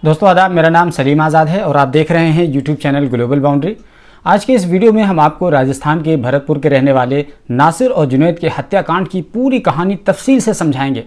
दोस्तों आदाब, मेरा नाम सलीम आज़ाद है और आप देख रहे हैं यूट्यूब चैनल ग्लोबल बाउंड्री। आज के इस वीडियो में हम आपको राजस्थान के भरतपुर के रहने वाले नासिर और जुनैद के हत्याकांड की पूरी कहानी तफसील से समझाएंगे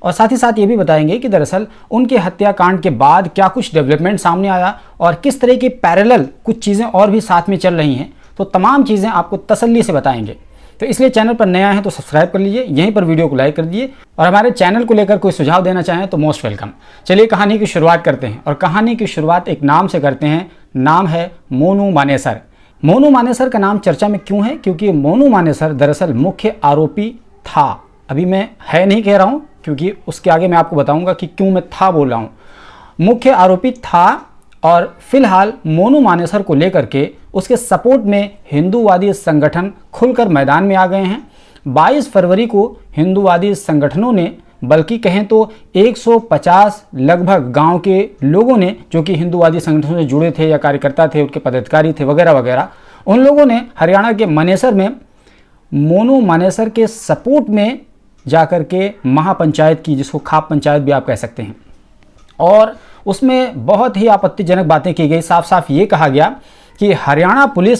और साथ ही साथ ये भी बताएंगे कि दरअसल उनके हत्याकांड के बाद क्या कुछ डेवलपमेंट सामने आया और किस तरह की पैरेलल कुछ चीज़ें और भी साथ में चल रही हैं। तो तमाम चीज़ें आपको तसल्ली से बताएंगे। तो इसलिए चैनल पर नया है तो सब्सक्राइब कर लीजिए, यहीं पर वीडियो को लाइक कर दीजिए और हमारे चैनल को लेकर कोई सुझाव देना चाहें तो मोस्ट वेलकम। चलिए कहानी की शुरुआत करते हैं और कहानी की शुरुआत एक नाम से करते हैं। नाम है मोनू मानेसर। मोनू मानेसर का नाम चर्चा में क्यों है? क्योंकि मोनू मानेसर दरअसल मुख्य आरोपी था। अभी मैं है नहीं कह रहा हूँ क्योंकि उसके आगे मैं आपको बताऊंगा कि क्यों मैं था बोल रहा हूँ। मुख्य आरोपी था और फिलहाल मोनू मानेसर को लेकर के उसके सपोर्ट में हिंदूवादी संगठन खुलकर मैदान में आ गए हैं। 22 फरवरी को हिंदूवादी संगठनों ने, बल्कि कहें तो 150 लगभग गांव के लोगों ने, जो कि हिंदूवादी संगठनों से जुड़े थे या कार्यकर्ता थे, उनके पदाधिकारी थे वगैरह वगैरह, उन लोगों ने हरियाणा के मानेसर में मोनू मानेसर के सपोर्ट में जाकर के महापंचायत की, जिसको खाप पंचायत भी आप कह सकते हैं, और उसमें बहुत ही आपत्तिजनक बातें की गई। साफ साफ ये कहा गया कि हरियाणा पुलिस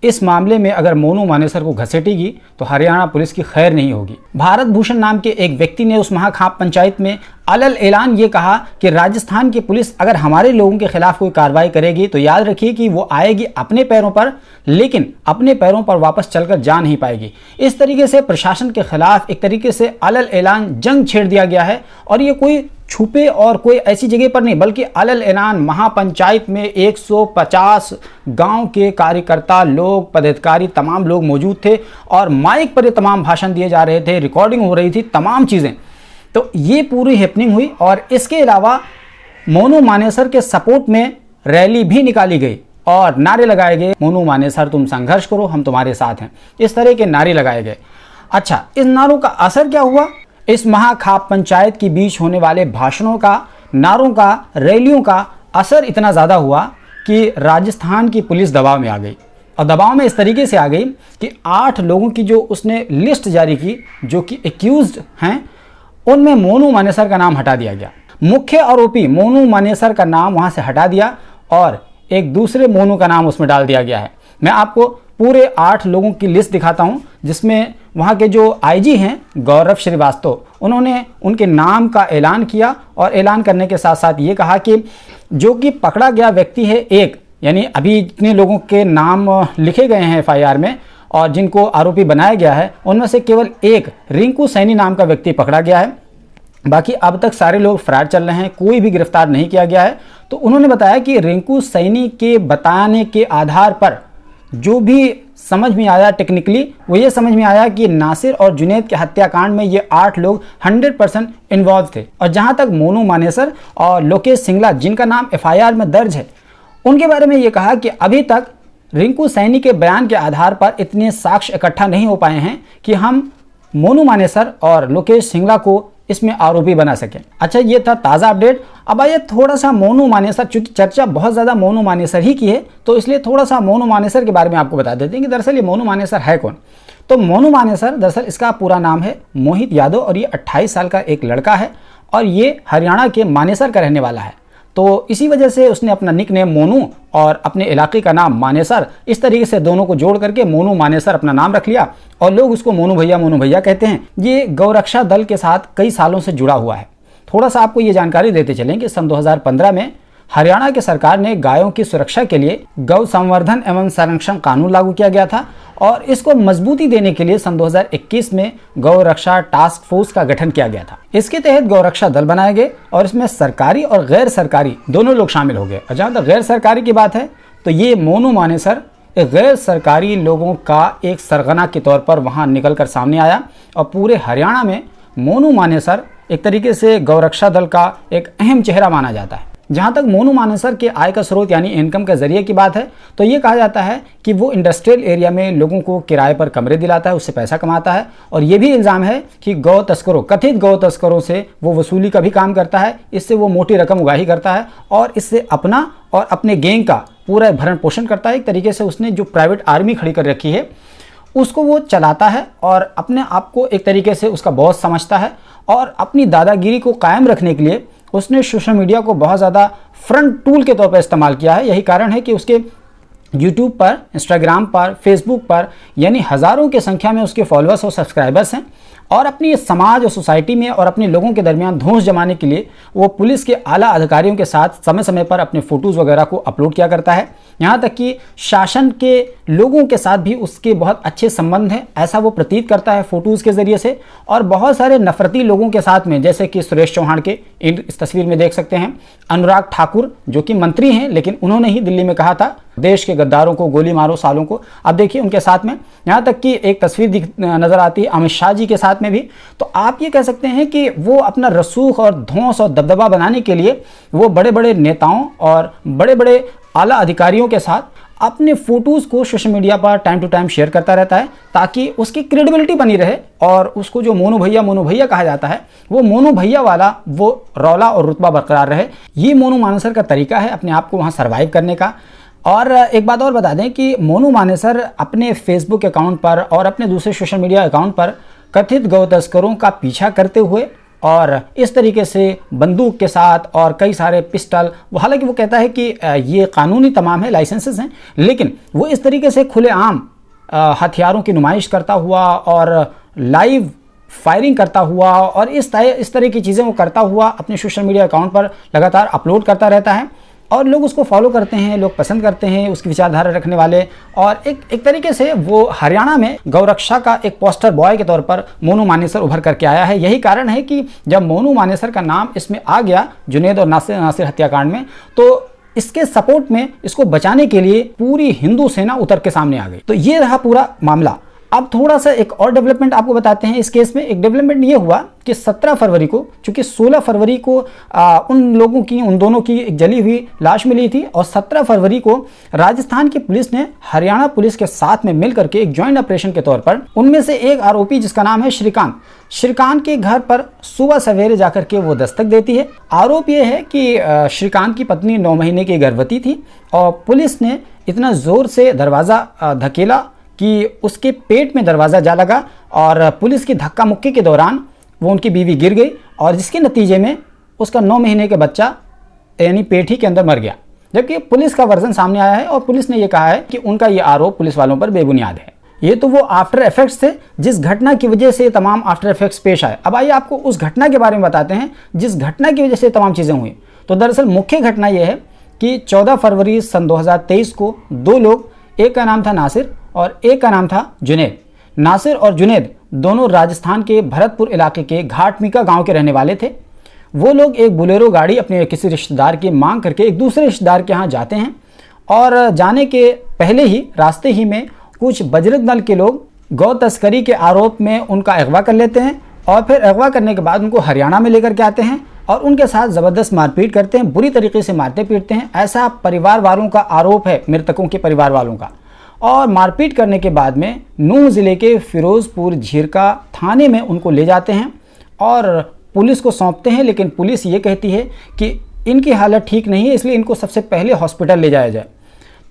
इस मामले में अगर मोनू मानेसर को घसीटेगी तो हरियाणा पुलिस की खैर नहीं होगी। भारत भूषण नाम के एक व्यक्ति ने उस महाखाप पंचायत में अलल ऐलान ये कहा कि राजस्थान की पुलिस अगर हमारे लोगों के खिलाफ कोई कार्रवाई करेगी तो याद रखिए कि वो आएगी अपने पैरों पर, लेकिन अपने पैरों पर वापस चलकर जा नहीं पाएगी। इस तरीके से प्रशासन के खिलाफ एक तरीके से अलल ऐलान जंग छेड़ दिया गया है और ये कोई छुपे और कोई ऐसी जगह पर नहीं, बल्कि अलल ऐलान महापंचायत में 150 गांव के कार्यकर्ता, लोग, पदाधिकारी, तमाम लोग मौजूद थे और माइक पर ये तमाम भाषण दिए जा रहे थे, रिकॉर्डिंग हो रही थी, तमाम चीज़ें। तो ये पूरी हैपनिंग हुई और इसके अलावा मोनू मानेसर के सपोर्ट में रैली भी निकाली गई और नारे लगाए गए, मोनू मानेसर तुम संघर्ष करो, हम तुम्हारे साथ हैं, इस तरह के नारे लगाए गए। अच्छा, इस नारों का असर क्या हुआ? इस महाखाप पंचायत के बीच होने वाले भाषणों का, नारों का, रैलियों का असर इतना ज़्यादा हुआ कि राजस्थान की पुलिस दबाव में आ गई और दबाव में इस तरीके से आ गई कि 8 लोगों की जो उसने लिस्ट जारी की, जो कि एक्यूज्ड हैं, उनमें मोनू मानेसर का नाम हटा दिया गया। मुख्य आरोपी मोनू मानेसर का नाम वहां से हटा दिया और एक दूसरे मोनू का नाम उसमें डाल दिया गया है। मैं आपको पूरे 8 लोगों की लिस्ट दिखाता हूं, जिसमें वहां के जो आईजी हैं गौरव श्रीवास्तव, उन्होंने उनके नाम का ऐलान किया और ऐलान करने के साथ साथ ये कहा कि जो कि पकड़ा गया व्यक्ति है एक, यानी अभी जितने लोगों के नाम लिखे गए हैं एफआईआर में और जिनको आरोपी बनाया गया है, उनमें से केवल एक रिंकू सैनी नाम का व्यक्ति पकड़ा गया है। बाकी अब तक सारे लोग फरार चल रहे हैं, कोई भी गिरफ्तार नहीं किया गया है। तो उन्होंने बताया कि रिंकू सैनी के बताने के आधार पर जो भी समझ में आया टेक्निकली, वो ये समझ में आया कि नासिर और जुनैद के हत्याकांड में ये 8 लोग 100% इन्वॉल्व थे। और जहां तक मोनू मानेसर और लोकेश सिंगला, जिनका नाम एफआईआर में दर्ज है, उनके बारे में ये कहा कि अभी तक रिंकू सैनी के बयान के आधार पर इतने साक्ष्य इकट्ठा नहीं हो पाए हैं कि हम मोनू मानेसर और लोकेश सिंगला को इसमें आरोपी बना सकें। अच्छा, ये था ताज़ा अपडेट। अब आइए थोड़ा सा मोनू मानेसर, चूंकि चर्चा बहुत ज़्यादा मोनू मानेसर ही की है, तो इसलिए थोड़ा सा मोनू मानेसर के बारे में आपको बता देते हैं कि दरअसल ये मोनू मानेसर है कौन। तो मोनू मानेसर दरअसल इसका पूरा नाम है मोहित यादव और ये 28 साल का एक लड़का है और ये हरियाणा के मानेसर का रहने वाला है। तो इसी वजह से उसने अपना निकनेम मोनू और अपने इलाके का नाम मानेसर, इस तरीके से दोनों को जोड़ करके मोनू मानेसर अपना नाम रख लिया और लोग उसको मोनू भैया कहते हैं। ये गौरक्षा दल के साथ कई सालों से जुड़ा हुआ है। थोड़ा सा आपको ये जानकारी देते चलें कि सन 2015 में हरियाणा की सरकार ने गायों की सुरक्षा के लिए गौ संवर्धन एवं संरक्षण कानून लागू किया गया था और इसको मजबूती देने के लिए सन 2021 में गौ रक्षा टास्क फोर्स का गठन किया गया था। इसके तहत गौरक्षा दल बनाए गए और इसमें सरकारी और गैर सरकारी दोनों लोग शामिल हो गए। और जहाँ तक गैर सरकारी की बात है तो ये मोनू मानेसर एक गैर सरकारी लोगों का एक सरगना के तौर पर वहाँ निकल कर सामने आया और पूरे हरियाणा में मोनू मानेसर एक तरीके से गौरक्षा दल का एक अहम चेहरा माना जाता है। जहाँ तक मोनू मानेसर के आय का स्रोत यानी इनकम के जरिए की बात है तो ये कहा जाता है कि वो इंडस्ट्रियल एरिया में लोगों को किराए पर कमरे दिलाता है, उससे पैसा कमाता है और ये भी इल्ज़ाम है कि गौ तस्करों, कथित गौ तस्करों से वो वसूली का भी काम करता है। इससे वो मोटी रकम उगाही करता है और इससे अपना और अपने गैंग का पूरा भरण पोषण करता है। एक तरीके से उसने जो प्राइवेट आर्मी खड़ी कर रखी है उसको वो चलाता है और अपने आप को एक तरीके से उसका बॉस समझता है और अपनी दादागिरी को कायम रखने के लिए उसने सोशल मीडिया को बहुत ज़्यादा फ्रंट टूल के तौर पर इस्तेमाल किया है। यही कारण है कि उसके यूट्यूब पर, इंस्टाग्राम पर, फेसबुक पर यानी हज़ारों की संख्या में उसके फॉलोअर्स और सब्सक्राइबर्स हैं। और अपनी समाज और सोसाइटी में और अपने लोगों के दरमियान धौंस जमाने के लिए वो पुलिस के आला अधिकारियों के साथ समय समय पर अपने फ़ोटोज़ वगैरह को अपलोड किया करता है। यहाँ तक कि शासन के लोगों के साथ भी उसके बहुत अच्छे संबंध हैं, ऐसा वो प्रतीत करता है फ़ोटोज़ के ज़रिए से। और बहुत सारे नफरती लोगों के साथ में, जैसे कि सुरेश चौहान के इस तस्वीर में देख सकते हैं, अनुराग ठाकुर जो कि मंत्री हैं, लेकिन उन्होंने ही दिल्ली में कहा था देश के गद्दारों को गोली मारो सालों को। अब देखिए उनके साथ में, यहाँ तक कि एक तस्वीर नज़र आती है अमित शाह जी के साथ में भी। तो आप ये कह सकते हैं कि वो अपना रसूख और धौंस और दबदबा बनाने के लिए वो बड़े बड़े नेताओं और बड़े बड़े आला अधिकारियों के साथ अपने फ़ोटोज़ को सोशल मीडिया पर टाइम टू टाइम शेयर करता रहता है, ताकि उसकी क्रेडिबिलिटी बनी रहे और उसको जो मोनू भैया कहा जाता है, वो मोनू भैया वाला वो रौला और रुतबा बरकरार रहे। ये मोनू मानेसर का तरीका है अपने आप को वहाँ सर्वाइव करने का। और एक बात और बता दें कि मोनू मानेसर अपने फेसबुक अकाउंट पर और अपने दूसरे सोशल मीडिया अकाउंट पर कथित गौ तस्करों का पीछा करते हुए और इस तरीके से बंदूक के साथ और कई सारे पिस्टल, हालांकि वो कहता है कि ये कानूनी तमाम है, लाइसेंसेस हैं, लेकिन वो इस तरीके से खुलेआम हथियारों की नुमाइश करता हुआ और लाइव फायरिंग करता हुआ और इस तरह की चीज़ें वो करता हुआ अपने सोशल मीडिया अकाउंट पर लगातार अपलोड करता रहता है। और लोग उसको फॉलो करते हैं, लोग पसंद करते हैं उसकी विचारधारा रखने वाले। और एक तरीके से वो हरियाणा में गौरक्षा का एक पोस्टर बॉय के तौर पर मोनू मानेसर उभर करके आया है। यही कारण है कि जब मोनू मानेसर का नाम इसमें आ गया जुनैद और नासिर हत्याकांड में, तो इसके सपोर्ट में, इसको बचाने के लिए पूरी हिंदू सेना उतर के सामने आ गई। तो ये रहा पूरा मामला। अब थोड़ा सा एक और डेवलपमेंट आपको बताते हैं इस केस में। एक डेवलपमेंट ये हुआ कि 17 फरवरी को, चूंकि 16 फरवरी को उन दोनों की एक जली हुई लाश मिली थी, और 17 फरवरी को राजस्थान की पुलिस ने हरियाणा पुलिस के साथ में मिलकर के एक ज्वाइंट ऑपरेशन के तौर पर उनमें से एक आरोपी जिसका नाम है श्रीकांत के घर पर सुबह सवेरे जाकर के वो दस्तक देती है। आरोप ये है कि श्रीकांत की पत्नी 9 महीने की गर्भवती थी और पुलिस ने इतना जोर से दरवाज़ा धकेला कि उसके पेट में दरवाज़ा जा लगा और पुलिस की धक्का मुक्की के दौरान वो उनकी बीवी गिर गई और जिसके नतीजे में उसका 9 महीने का बच्चा यानी पेट ही के अंदर मर गया। जबकि पुलिस का वर्जन सामने आया है और पुलिस ने ये कहा है कि उनका ये आरोप पुलिस वालों पर बेबुनियाद है। ये तो वो आफ्टर इफेक्ट्स थे जिस घटना की वजह से तमाम आफ्टर इफेक्ट्स पेश आए। अब आइए आपको उस घटना के बारे में बताते हैं जिस घटना की वजह से तमाम चीज़ें हुई। तो दरअसल मुख्य घटना यह है कि 14 फरवरी सन 2023 को 2 लोग, एक का नाम था नासिर और एक का नाम था जुनैद। नासिर और जुनैद दोनों राजस्थान के भरतपुर इलाके के घाटमीका गांव के रहने वाले थे। वो लोग एक बोलेरो गाड़ी अपने किसी रिश्तेदार की मांग करके एक दूसरे रिश्तेदार के यहाँ जाते हैं और जाने के पहले ही रास्ते ही में कुछ बजरंग दल के लोग गौ तस्करी के आरोप में उनका अगवा कर लेते हैं और फिर अगवा करने के बाद उनको हरियाणा में लेकर के आते हैं और उनके साथ ज़बरदस्त मारपीट करते हैं, बुरी तरीके से मारते पीटते हैं। ऐसा परिवार वालों का आरोप है, मृतकों के परिवार वालों का। और मारपीट करने के बाद में नूंह ज़िले के फिरोज़पुर झीरका थाने में उनको ले जाते हैं और पुलिस को सौंपते हैं। लेकिन पुलिस ये कहती है कि इनकी हालत ठीक नहीं है, इसलिए इनको सबसे पहले हॉस्पिटल ले जाया जाए।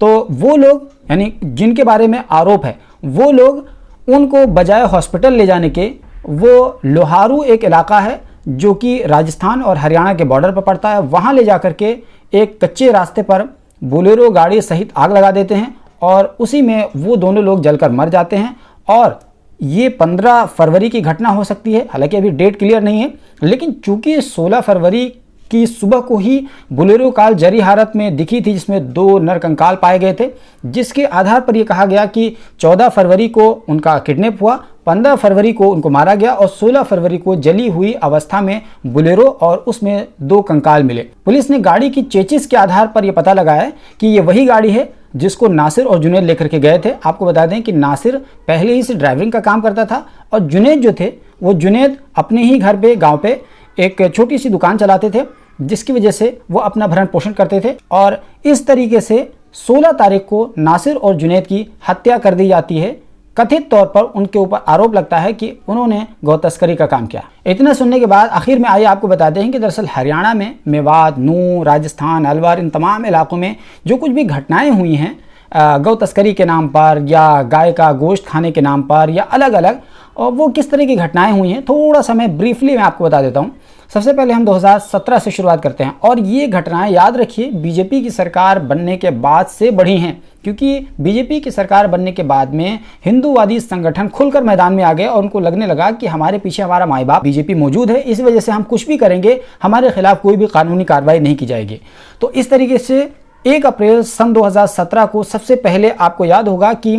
तो वो लोग यानी जिनके बारे में आरोप है वो लोग उनको बजाय हॉस्पिटल ले जाने के वो लोहारू एक इलाका है जो कि राजस्थान और हरियाणा के बॉर्डर पर पड़ता है, वहाँ ले जा कर के एक कच्चे रास्ते पर बोलेरो गाड़ी सहित आग लगा देते हैं और उसी में वो दोनों लोग जलकर मर जाते हैं। और ये 15 फरवरी की घटना हो सकती है, हालांकि अभी डेट क्लियर नहीं है, लेकिन चूंकि 16 फरवरी की सुबह को ही बोलेरो कार जरी हालत में दिखी थी जिसमें 2 नरकंकाल पाए गए थे, जिसके आधार पर यह कहा गया कि 14 फरवरी को उनका किडनैप हुआ, 15 फरवरी को उनको मारा गया और 16 फरवरी को जली हुई अवस्था में बोलेरो और उसमें 2 कंकाल मिले। पुलिस ने गाड़ी की चेचिस के आधार पर यह पता लगाया है कि ये वही गाड़ी है जिसको नासिर और जुनैद लेकर के गए थे। आपको बता दें कि नासिर पहले ही से ड्राइविंग का काम करता था और जुनैद जो थे वो जुनैद अपने ही घर पे गांव पे एक छोटी सी दुकान चलाते थे, जिसकी वजह से वो अपना भरण पोषण करते थे। और इस तरीके से 16 तारीख को नासिर और जुनैद की हत्या कर दी जाती है। कथित तौर पर उनके ऊपर आरोप लगता है कि उन्होंने गौ तस्करी का काम किया। इतना सुनने के बाद आखिर में आइए आपको बताते हैं कि दरअसल हरियाणा में मेवात, नूंह, राजस्थान, अलवर, इन तमाम इलाकों में जो कुछ भी घटनाएं हुई हैं गौ तस्करी के नाम पर या गाय का गोश्त खाने के नाम पर या अलग अलग, और वो किस तरह की घटनाएं हुई हैं थोड़ा सा मैं ब्रीफली आपको बता देता हूँ। सबसे पहले हम 2017 से शुरुआत करते हैं और ये घटनाएं याद रखिए बीजेपी की सरकार बनने के बाद से बढ़ी हैं, क्योंकि बीजेपी की सरकार बनने के बाद में हिंदूवादी संगठन खुलकर मैदान में आ गए और उनको लगने लगा कि हमारे पीछे हमारा माई बाप बीजेपी मौजूद है, इस वजह से हम कुछ भी करेंगे, हमारे खिलाफ कोई भी कानूनी कार्रवाई नहीं की जाएगी। तो इस तरीके से 1 अप्रैल सन 2017 को सबसे पहले आपको याद होगा कि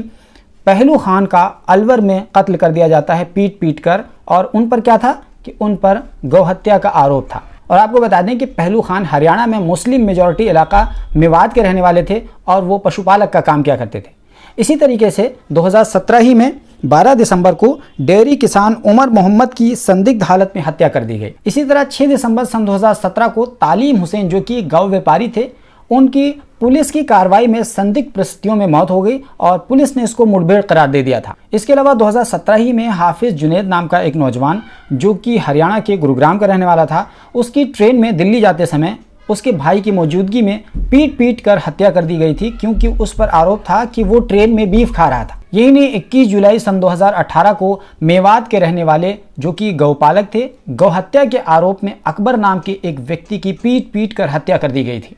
पहलू खान का अलवर में कत्ल कर दिया जाता है पीट पीट कर, और उन पर क्या था कि उन पर गौहत्या का आरोप था। और आपको बता दें कि पहलू खान हरियाणा में मुस्लिम मेजॉरिटी इलाका मेवात के रहने वाले थे और वो पशुपालक का काम किया करते थे। इसी तरीके से 2017 ही में 12 दिसंबर को डेयरी किसान उमर मोहम्मद की संदिग्ध हालत में हत्या कर दी गई। इसी तरह 6 दिसंबर सन 2017 को तालीम हुसैन जो कि गौ व्यापारी थे, उनकी पुलिस की कार्रवाई में संदिग्ध परिस्थितियों में मौत हो गई और पुलिस ने इसको मुठभेड़ करार दे दिया था। इसके अलावा 2017 ही में हाफिज जुनैद नाम का एक नौजवान जो कि हरियाणा के गुरुग्राम का रहने वाला था, उसकी ट्रेन में दिल्ली जाते समय उसके भाई की मौजूदगी में पीट पीट कर हत्या कर दी गई थी, क्योंकि उस पर आरोप था कि वो ट्रेन में बीफ खा रहा था। यही नहीं, 21 जुलाई सन 2018 को मेवात के रहने वाले जो कि गौपालक थे, गौहत्या के आरोप में अकबर नाम के एक व्यक्ति की पीट पीट कर हत्या कर दी गई थी।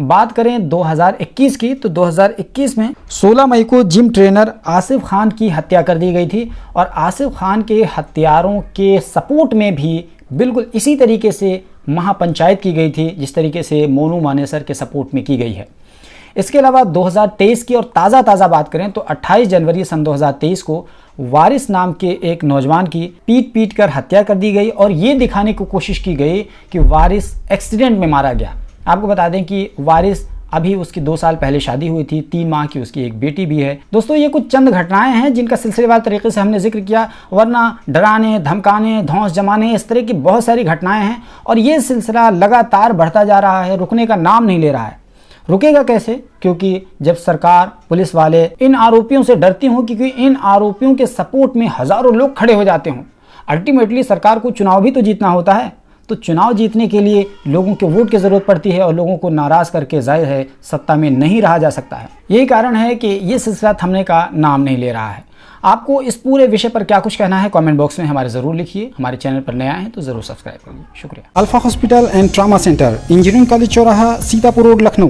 बात करें 2021 की, तो 2021 में 16 मई को जिम ट्रेनर आसिफ खान की हत्या कर दी गई थी और आसिफ खान के हत्यारों के सपोर्ट में भी बिल्कुल इसी तरीके से महापंचायत की गई थी जिस तरीके से मोनू मानेसर के सपोर्ट में की गई है। इसके अलावा 2023 की और ताज़ा बात करें तो 28 जनवरी सन 2023 को वारिस नाम के एक नौजवान की पीट पीट कर हत्या कर दी गई और ये दिखाने की कोशिश की गई कि वारिस एक्सीडेंट में मारा गया। आपको बता दें कि वारिस अभी उसकी 2 साल पहले शादी हुई थी, 3 माह की उसकी एक बेटी भी है। दोस्तों, ये कुछ चंद घटनाएं हैं जिनका सिलसिलेवार तरीके से हमने जिक्र किया, वरना डराने, धमकाने, धौंस जमाने, इस तरह की बहुत सारी घटनाएं हैं और ये सिलसिला लगातार बढ़ता जा रहा है, रुकने का नाम नहीं ले रहा है। रुकेगा कैसे? क्योंकि जब सरकार, पुलिस वाले इन आरोपियों से डरती हों, क्योंकि इन आरोपियों के सपोर्ट में हजारों लोग खड़े हो जाते हों। अल्टीमेटली सरकार को चुनाव भी तो जीतना होता है, तो चुनाव जीतने के लिए लोगों के वोट की ज़रूरत पड़ती है और लोगों को नाराज़ करके जाहिर है सत्ता में नहीं रहा जा सकता है। यही कारण है कि ये सिलसिला थमने का नाम नहीं ले रहा है। आपको इस पूरे विषय पर क्या कुछ कहना है कमेंट बॉक्स में हमारे ज़रूर लिखिए। हमारे चैनल पर नया है तो ज़रूर सब्सक्राइब करिए। शुक्रिया। Alpha hospital and trauma centre, engineering college चौराहा, सीतापुर रोड, लखनऊ।